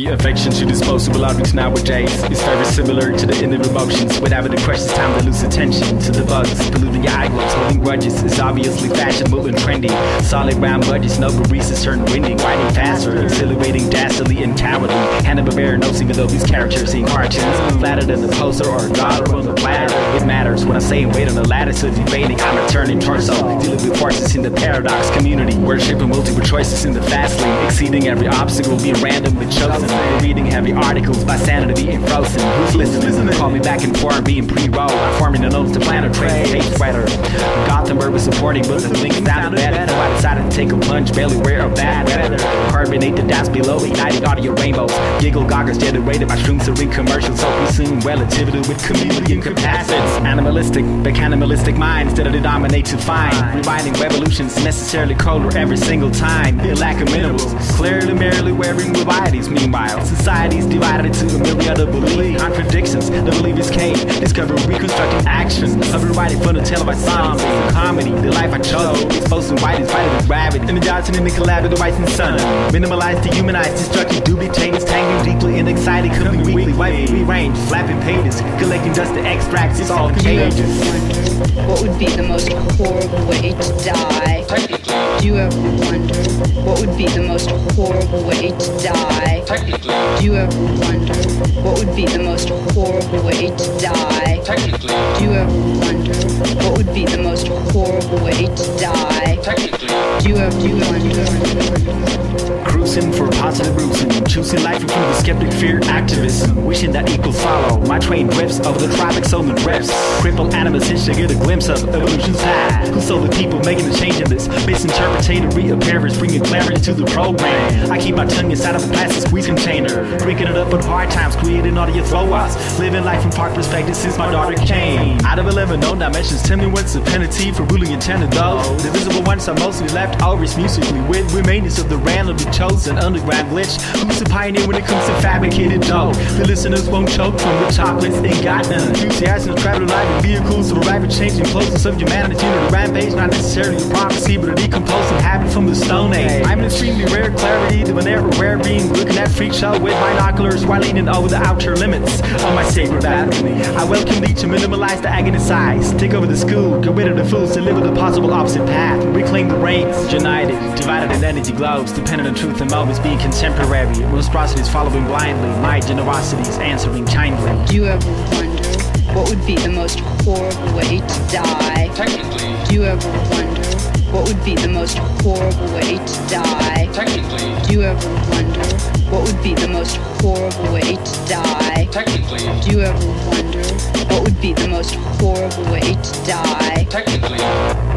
The affection to disposable objects nowadays is very similar to the inner emotions. Whenever the crush, it's time to lose attention to the bugs polluting your eye globes. Holding grudges is obviously fashionable and trendy. Solid round budgets, no breezes turn windy. Writing faster, exhilarating, dastardly and cowardly. Hanna-Barbera knows even though these characters in cartoons flatter than the poster or a dollar on the platter. It matters when I say wait on the ladder, so debating I'm a turning torso. Dealing with forces in the paradox community, worshiping multiple choices in the fast lane. Exceeding every obstacle, being randomly chosen. Reading heavy articles by sanity being frozen. Who's listening? Call me back in form, being pre-roll. I'm forming the notes to plan a trade tape sweater. Gothenburg was supporting, but the link sounded better. So I decided to take a plunge, barely wear a bad weather. Carbonate the dance below, igniting audio rainbows. Giggle goggles generated by shrooms to ring commercials. So we soon relativity with community and capacitance. Animalistic, but cannibalistic mind instead of the dominate to find. Rewinding revolutions necessarily colder every single time. The lack of minerals, clearly merely wearing varieties. Meanwhile, society's divided into a myriad of belief contradictions. The believers came, discover reconstructing action. Of rewriting from the televised songs, comedy, the life I chose. Exposing white is fighting with rabbit. Energizing in the collab with the white and sun. Minimalize, dehumanize, destructive, dubitates, tangling deeply and excited. Coming weekly, white rearrange, flapping pages, collecting dust to extracts. It's all contagious. What would be the most horrible way to die? Do you ever wonder what would be the most horrible way to die? Do you ever wonder what would be the most horrible way to die? Do you ever wonder what would be the most horrible way to die? Do you ever wonder? Cruising for positive bruising, choosing life through the skeptic fear activism, wishing that equals follow. My train drifts over the tropics, omen drifts. Crippled animals hitch to get a glimpse of evolution's path. Who sold the people making the change in this? Misinterpreted reappearance, bringing clarity to the program. I keep my tongue inside of a plastic squeeze container, drinking it up with hard times, creating audience flow-ups. Living life from park perspective since my daughter came. Out of 11 known dimensions, tell me what's the penalty for ruling intended those. The visible ones are mostly left overs musically with remainders of the randomly chosen underground glitch. Who's the pioneer when it comes to fabricated dough? The listeners won't choke from the chocolates they got none. Enthusiasm to travel alive in vehicles of a rapid changing closeness of humanity. You know, the rampage, not necessarily a prophecy, but a decomposing habit from the Stone Age. I'm an extremely rare clarity, the Monero rare being, looking at freak show with binoculars while leaning over the outer limits on my sacred balcony. I welcome thee to minimalize the agony size, take over the school, get rid of the fools, deliver the possible opposite path, reclaim the reins, united, divided in energy globes, dependent on truth and moments being contemporary. Monstrosities following blindly, my generosities answering kindly. Do you ever wonder what would be the most horrible way to die? Do you ever wonder what would be the most horrible way to die? Do you ever wonder what would be the most horrible way to die? Do you ever wonder what would be the most horrible way to die?